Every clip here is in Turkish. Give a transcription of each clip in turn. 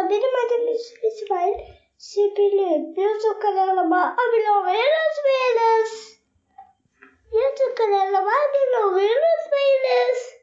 benim adım İsmail Sipili. YouTube kanalıma abone olmayı unutmayınız. YouTube kanalıma abone olmayı unutmayınız.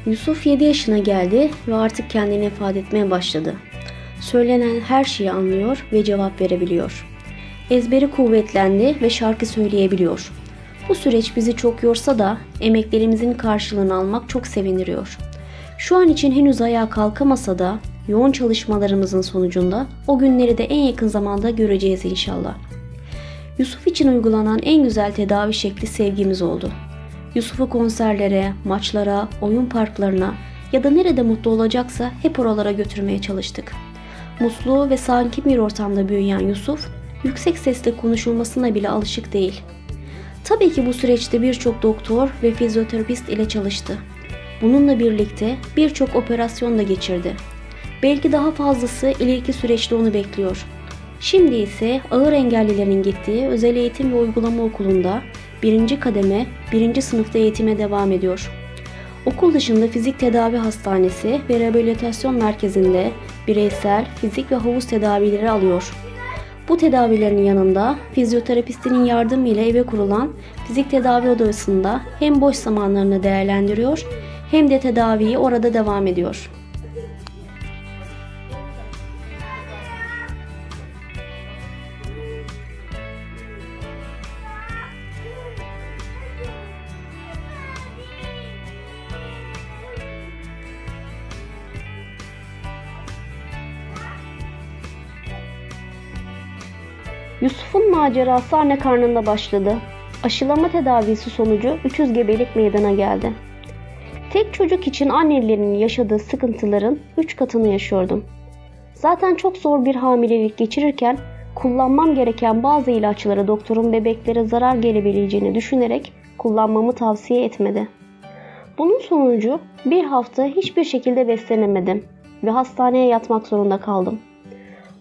Yusuf 7 yaşına geldi ve artık kendini ifade etmeye başladı. Söylenen her şeyi anlıyor ve cevap verebiliyor. Ezberi kuvvetlendi ve şarkı söyleyebiliyor. Bu süreç bizi çok yorsa da emeklerimizin karşılığını almak çok sevindiriyor. Şu an için henüz ayağa kalkamasa da yoğun çalışmalarımızın sonucunda o günleri de en yakın zamanda göreceğiz inşallah. Yusuf için uygulanan en güzel tedavi şekli sevgimiz oldu. Yusuf'u konserlere, maçlara, oyun parklarına ya da nerede mutlu olacaksa hep oralara götürmeye çalıştık. Mutlu ve sakin bir ortamda büyüyen Yusuf, yüksek sesle konuşulmasına bile alışık değil. Tabii ki bu süreçte birçok doktor ve fizyoterapist ile çalıştı. Bununla birlikte birçok operasyon da geçirdi. Belki daha fazlası ileriki süreçte onu bekliyor. Şimdi ise ağır engellilerin gittiği özel eğitim ve uygulama okulunda 1. kademe 1. sınıfta eğitime devam ediyor. Okul dışında fizik tedavi hastanesi ve rehabilitasyon merkezinde bireysel, fizik ve havuz tedavileri alıyor. Bu tedavilerin yanında fizyoterapistinin yardımıyla eve kurulan fizik tedavi odasında hem boş zamanlarını değerlendiriyor hem de tedaviyi orada devam ediyor. Yusuf'un macerası anne karnında başladı. Aşılama tedavisi sonucu 300 gebelik meydana geldi. Tek çocuk için annelerinin yaşadığı sıkıntıların 3 katını yaşıyordum. Zaten çok zor bir hamilelik geçirirken kullanmam gereken bazı ilaçları doktorun bebeklere zarar gelebileceğini düşünerek kullanmamı tavsiye etmedi. Bunun sonucu bir hafta hiçbir şekilde beslenemedim ve hastaneye yatmak zorunda kaldım.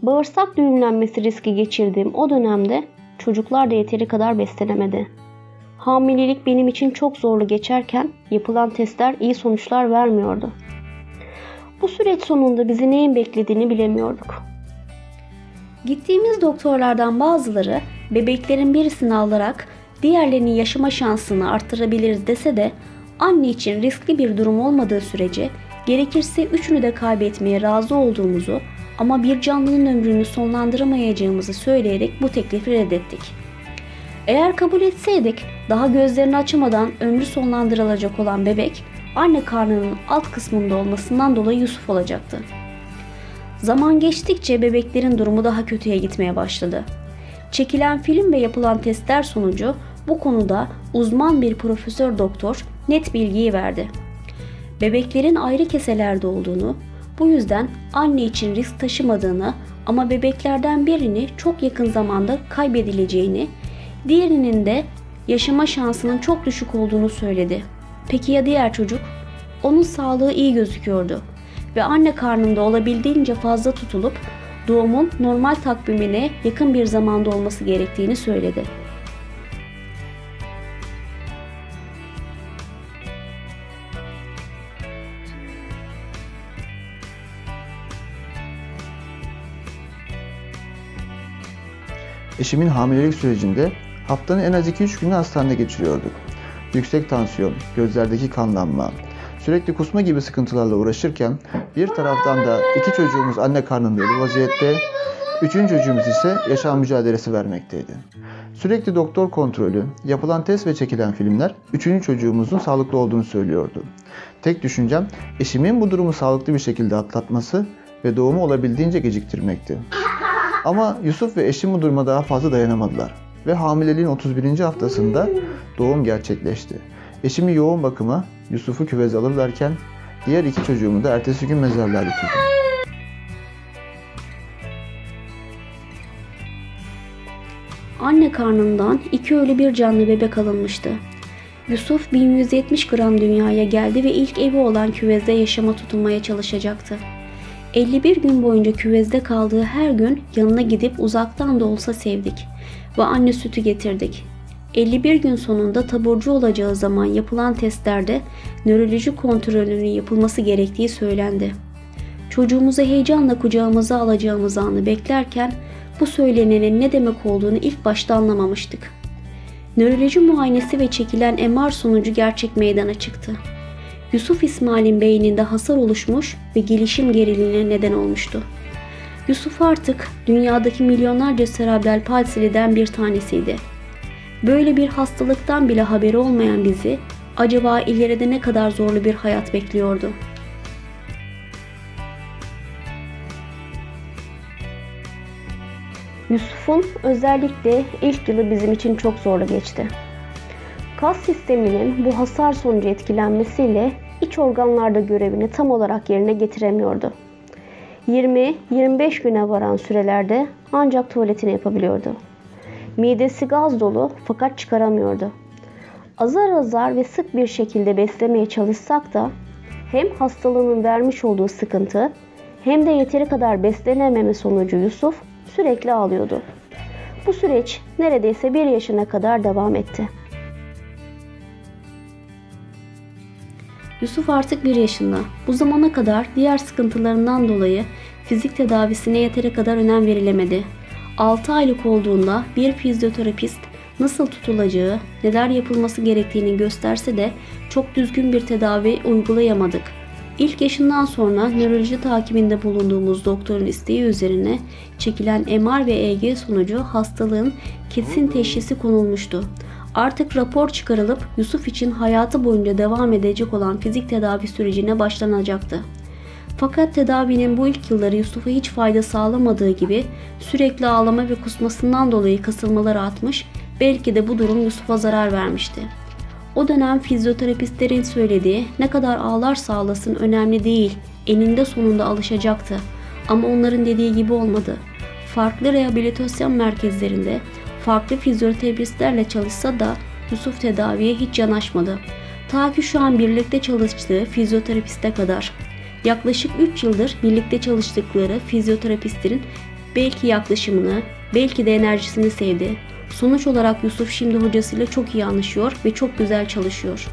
Bağırsak düğümlenmesi riski geçirdiğim o dönemde çocuklar da yeteri kadar beslenemedi. Hamilelik benim için çok zorlu geçerken yapılan testler iyi sonuçlar vermiyordu. Bu süreç sonunda bizi neyin beklediğini bilemiyorduk. Gittiğimiz doktorlardan bazıları bebeklerin birisini alarak diğerlerinin yaşama şansını arttırabiliriz dese de anne için riskli bir durum olmadığı sürece gerekirse üçünü de kaybetmeye razı olduğumuzu ama bir canlının ömrünü sonlandıramayacağımızı söyleyerek bu teklifi reddettik. Eğer kabul etseydik daha gözlerini açamadan ömrü sonlandırılacak olan bebek anne karnının alt kısmında olmasından dolayı Yusuf olacaktı. Zaman geçtikçe bebeklerin durumu daha kötüye gitmeye başladı. Çekilen film ve yapılan testler sonucu bu konuda uzman bir profesör doktor net bilgiyi verdi. Bebeklerin ayrı keselerde olduğunu, bu yüzden anne için risk taşımadığını ama bebeklerden birini çok yakın zamanda kaybedileceğini, diğerinin de yaşama şansının çok düşük olduğunu söyledi. Peki ya diğer çocuk? Onun sağlığı iyi gözüküyordu ve anne karnında olabildiğince fazla tutulup doğumun normal takvimine yakın bir zamanda olması gerektiğini söyledi. Eşimin hamilelik sürecinde haftanın en az 2-3 günü hastanede geçiriyorduk. Yüksek tansiyon, gözlerdeki kanlanma, sürekli kusma gibi sıkıntılarla uğraşırken bir taraftan da 2 çocuğumuz anne karnında bir vaziyette, 3. çocuğumuz ise yaşam mücadelesi vermekteydi. Sürekli doktor kontrolü, yapılan test ve çekilen filmler 3. çocuğumuzun sağlıklı olduğunu söylüyordu. Tek düşüncem eşimin bu durumu sağlıklı bir şekilde atlatması ve doğumu olabildiğince geciktirmekti. Ama Yusuf ve eşim bu duruma daha fazla dayanamadılar ve hamileliğin 31. haftasında doğum gerçekleşti. Eşimi yoğun bakıma, Yusuf'u küveze alırlarken diğer 2 çocuğumu da ertesi gün mezarlığa götürdüm. Anne karnından 2 ölü bir canlı bebek alınmıştı. Yusuf 1170 gram dünyaya geldi ve ilk evi olan küvezde yaşama tutunmaya çalışacaktı. 51 gün boyunca küvezde kaldığı her gün yanına gidip uzaktan da olsa sevdik ve anne sütü getirdik. 51 gün sonunda taburcu olacağı zaman yapılan testlerde nöroloji kontrolünün yapılması gerektiği söylendi. Çocuğumuzu heyecanla kucağımıza alacağımız anı beklerken bu söylenenin ne demek olduğunu ilk başta anlamamıştık. Nöroloji muayenesi ve çekilen MR sonucu gerçek meydana çıktı. Yusuf İsmail'in beyninde hasar oluşmuş ve gelişim geriliğine neden olmuştu. Yusuf artık dünyadaki milyonlarca serebral palsiliden bir tanesiydi. Böyle bir hastalıktan bile haberi olmayan bizi acaba ileride ne kadar zorlu bir hayat bekliyordu? Yusuf'un özellikle ilk yılı bizim için çok zorlu geçti. Kas sisteminin bu hasar sonucu etkilenmesiyle iç organlarda görevini tam olarak yerine getiremiyordu. 20-25 güne varan sürelerde ancak tuvaletini yapabiliyordu. Midesi gaz dolu fakat çıkaramıyordu. Azar azar ve sık bir şekilde beslemeye çalışsak da hem hastalığının vermiş olduğu sıkıntı hem de yeteri kadar beslenememe sonucu Yusuf sürekli ağlıyordu. Bu süreç neredeyse 1 yaşına kadar devam etti. Yusuf artık 1 yaşında. Bu zamana kadar diğer sıkıntılarından dolayı fizik tedavisine yeteri kadar önem verilemedi. 6 aylık olduğunda bir fizyoterapist nasıl tutulacağı, neler yapılması gerektiğini gösterse de çok düzgün bir tedavi uygulayamadık. İlk yaşından sonra nöroloji takibinde bulunduğumuz doktorun isteği üzerine çekilen MR ve EEG sonucu hastalığın kesin teşhisi konulmuştu. Artık rapor çıkarılıp Yusuf için hayatı boyunca devam edecek olan fizik tedavi sürecine başlanacaktı. Fakat tedavinin bu ilk yılları Yusuf'a hiç fayda sağlamadığı gibi sürekli ağlama ve kusmasından dolayı kasılmalar artmış, belki de bu durum Yusuf'a zarar vermişti. O dönem fizyoterapistlerin söylediği ne kadar ağlarsa ağlasın önemli değil, eninde sonunda alışacaktı. Ama onların dediği gibi olmadı. Farklı rehabilitasyon merkezlerinde farklı fizyoterapistlerle çalışsa da Yusuf tedaviye hiç yanaşmadı. Ta ki şu an birlikte çalıştığı fizyoterapiste kadar. Yaklaşık 3 yıldır birlikte çalıştıkları fizyoterapistlerin belki yaklaşımını, belki de enerjisini sevdi. Sonuç olarak Yusuf şimdi hocasıyla çok iyi anlaşıyor ve çok güzel çalışıyor.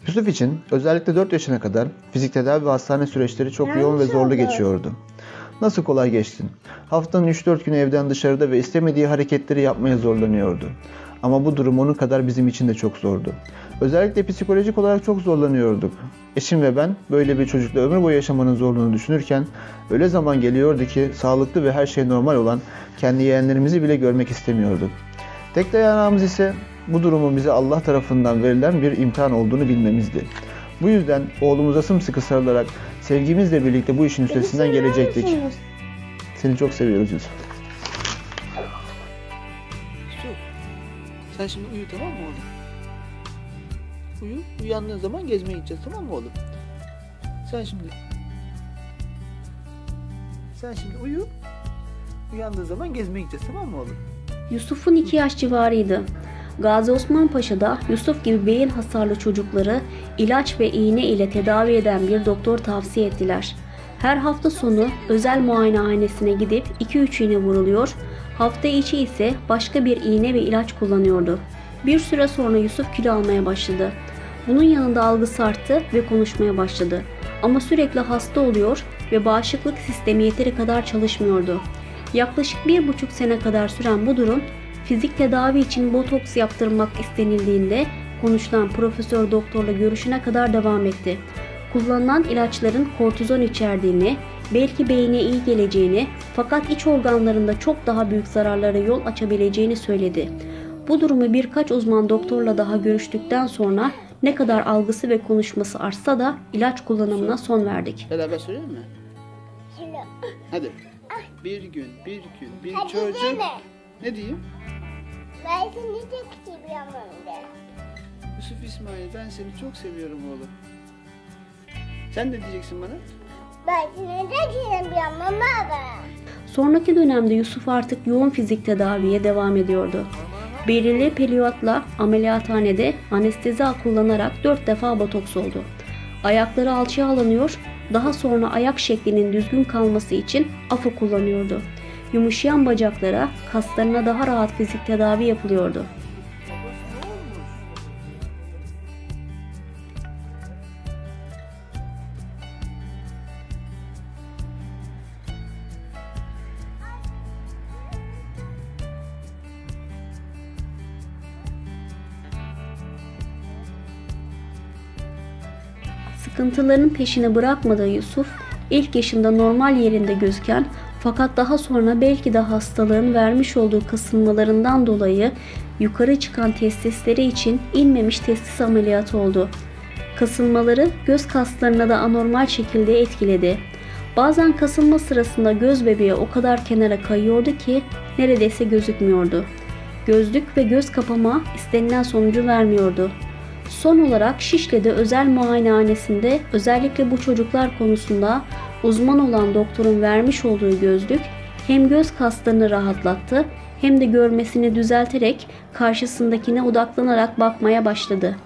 Yusuf için özellikle 4 yaşına kadar fizik tedavi ve hastane süreçleri çok yoğun ve zorlu geçiyordu. Nasıl kolay geçtin? Haftanın 3-4 günü evden dışarıda ve istemediği hareketleri yapmaya zorlanıyordu. Ama bu durum onun kadar bizim için de çok zordu. Özellikle psikolojik olarak çok zorlanıyorduk. Eşim ve ben böyle bir çocukla ömür boyu yaşamanın zorluğunu düşünürken öyle zaman geliyordu ki sağlıklı ve her şey normal olan kendi yeğenlerimizi bile görmek istemiyorduk. Tek dayanağımız ise bu durumun bize Allah tarafından verilen bir imtihan olduğunu bilmemizdi. Bu yüzden oğlumuza sımsıkı sarılarak sevgimizle birlikte bu işin üstesinden gelecektik. Seni çok seviyoruz Yusuf. Sen şimdi uyu, tamam mı oğlum? Uyu, uyandığın zaman gezmeye gideceğiz, tamam mı oğlum? Sen şimdi uyu, uyandığın zaman gezmeye gideceğiz, tamam mı oğlum? Yusuf'un 2 yaş civarıydı. Gazi Osman Paşa'da Yusuf gibi beyin hasarlı çocukları ilaç ve iğne ile tedavi eden bir doktor tavsiye ettiler. Her hafta sonu özel muayenehanesine gidip 2-3 iğne vuruluyor, hafta içi ise başka bir iğne ve ilaç kullanıyordu. Bir süre sonra Yusuf kilo almaya başladı. Bunun yanında algısı arttı ve konuşmaya başladı. Ama sürekli hasta oluyor ve bağışıklık sistemi yeteri kadar çalışmıyordu. Yaklaşık 1,5 sene kadar süren bu durum, fizik tedavi için botoks yaptırmak istenildiğinde konuşulan profesör doktorla görüşene kadar devam etti. Kullanılan ilaçların kortizon içerdiğini, belki beyine iyi geleceğini fakat iç organlarında çok daha büyük zararlara yol açabileceğini söyledi. Bu durumu birkaç uzman doktorla daha görüştükten sonra ne kadar algısı ve konuşması artsa da ilaç kullanımına son verdik. Beraber söyleyelim mi? Hadi. bir gün bir Hadi çocuk... deme. Ne diyeyim? Ben seni çok seviyorum. Yusuf İsmail, ben seni çok seviyorum oğlum. Sen ne diyeceksin bana? Ben seni çok seviyorum baba. Sonraki dönemde Yusuf artık yoğun fizik tedaviye devam ediyordu. Belirli periyotla ameliyathanede anestezi kullanarak 4 defa botoks oldu. Ayakları alçıya alınıyor, daha sonra ayak şeklinin düzgün kalması için AFO kullanıyordu. Yumuşayan bacaklara, kaslarına daha rahat fizik tedavi yapılıyordu. Sıkıntıların peşini bırakmadığı Yusuf, ilk yaşında normal yerinde gözüken fakat daha sonra belki de hastalığın vermiş olduğu kasılmalarından dolayı yukarı çıkan testisleri için inmemiş testis ameliyatı oldu. Kasılmaları göz kaslarına da anormal şekilde etkiledi. Bazen kasılma sırasında göz bebeği o kadar kenara kayıyordu ki neredeyse gözükmüyordu. Gözlük ve göz kapama istenilen sonucu vermiyordu. Son olarak Şişli'de özel muayenehanesinde özellikle bu çocuklar konusunda uzman olan doktorun vermiş olduğu gözlük hem göz kaslarını rahatlattı hem de görmesini düzelterek karşısındakine odaklanarak bakmaya başladı.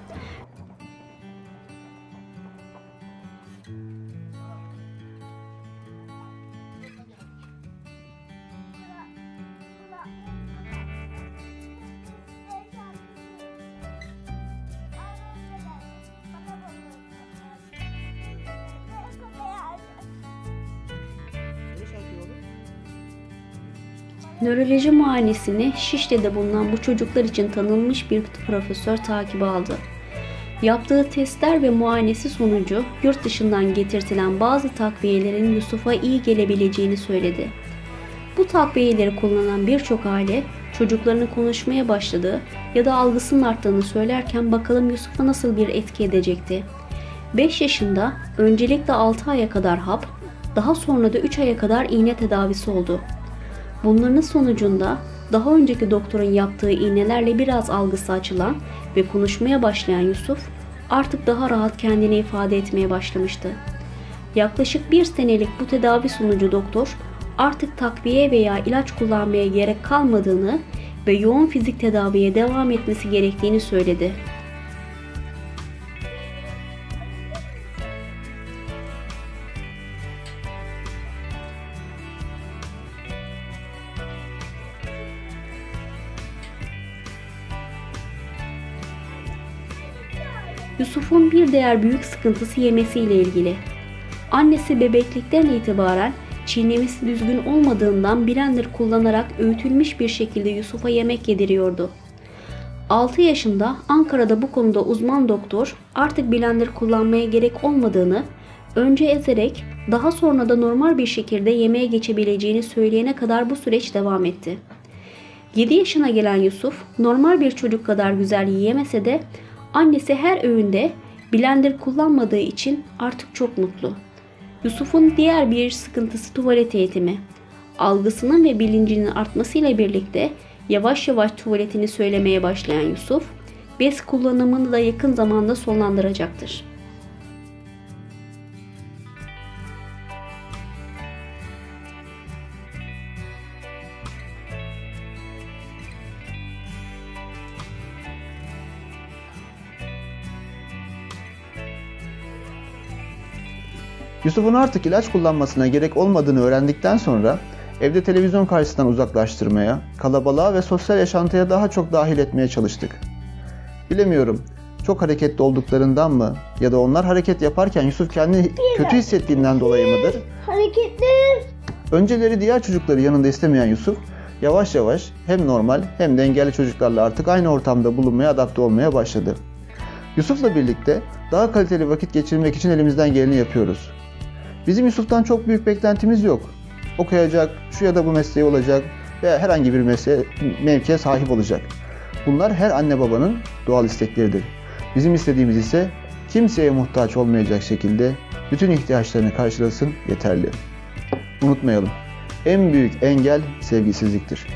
Nöroloji muayenesini Şişli'de bulunan bu çocuklar için tanınmış bir profesör takibe aldı. Yaptığı testler ve muayenesi sonucu yurt dışından getirtilen bazı takviyelerin Yusuf'a iyi gelebileceğini söyledi. Bu takviyeleri kullanan birçok aile çocuklarını konuşmaya başladı ya da algısının arttığını söylerken bakalım Yusuf'a nasıl bir etki edecekti. 5 yaşında öncelikle 6 aya kadar hap, daha sonra da 3 aya kadar iğne tedavisi oldu. Bunların sonucunda daha önceki doktorun yaptığı iğnelerle biraz algısı açılan ve konuşmaya başlayan Yusuf artık daha rahat kendini ifade etmeye başlamıştı. Yaklaşık 1 senelik bu tedavi sonucu doktor artık takviye veya ilaç kullanmaya gerek kalmadığını ve yoğun fizik tedaviye devam etmesi gerektiğini söyledi. Yusuf'un bir diğer büyük sıkıntısı yemesiyle ilgili. Annesi bebeklikten itibaren çiğnemesi düzgün olmadığından blender kullanarak öğütülmüş bir şekilde Yusuf'a yemek yediriyordu. 6 yaşında Ankara'da bu konuda uzman doktor artık blender kullanmaya gerek olmadığını, önce ezerek daha sonra da normal bir şekilde yemeğe geçebileceğini söyleyene kadar bu süreç devam etti. 7 yaşına gelen Yusuf normal bir çocuk kadar güzel yiyemese de annesi her öğünde blender kullanmadığı için artık çok mutlu. Yusuf'un diğer bir sıkıntısı tuvalet eğitimi. Algısının ve bilincinin artmasıyla birlikte yavaş yavaş tuvaletini söylemeye başlayan Yusuf, bez kullanımını da yakın zamanda sonlandıracaktır. Yusuf'un artık ilaç kullanmasına gerek olmadığını öğrendikten sonra evde televizyon karşısından uzaklaştırmaya, kalabalığa ve sosyal yaşantıya daha çok dahil etmeye çalıştık. Bilemiyorum, çok hareketli olduklarından mı ya da onlar hareket yaparken Yusuf kendini kötü hissettiğinden dolayı mıdır? Hareketli. Önceleri diğer çocukları yanında istemeyen Yusuf, yavaş yavaş hem normal hem de engelli çocuklarla artık aynı ortamda bulunmaya adapte olmaya başladı. Yusuf'la birlikte daha kaliteli vakit geçirmek için elimizden geleni yapıyoruz. Bizim Yusuf'tan çok büyük beklentimiz yok. Okuyacak, şu ya da bu mesleği olacak veya herhangi bir mevkiye sahip olacak. Bunlar her anne babanın doğal istekleridir. Bizim istediğimiz ise kimseye muhtaç olmayacak şekilde bütün ihtiyaçlarını karşılasın yeterli. Unutmayalım, En büyük engel sevgisizliktir.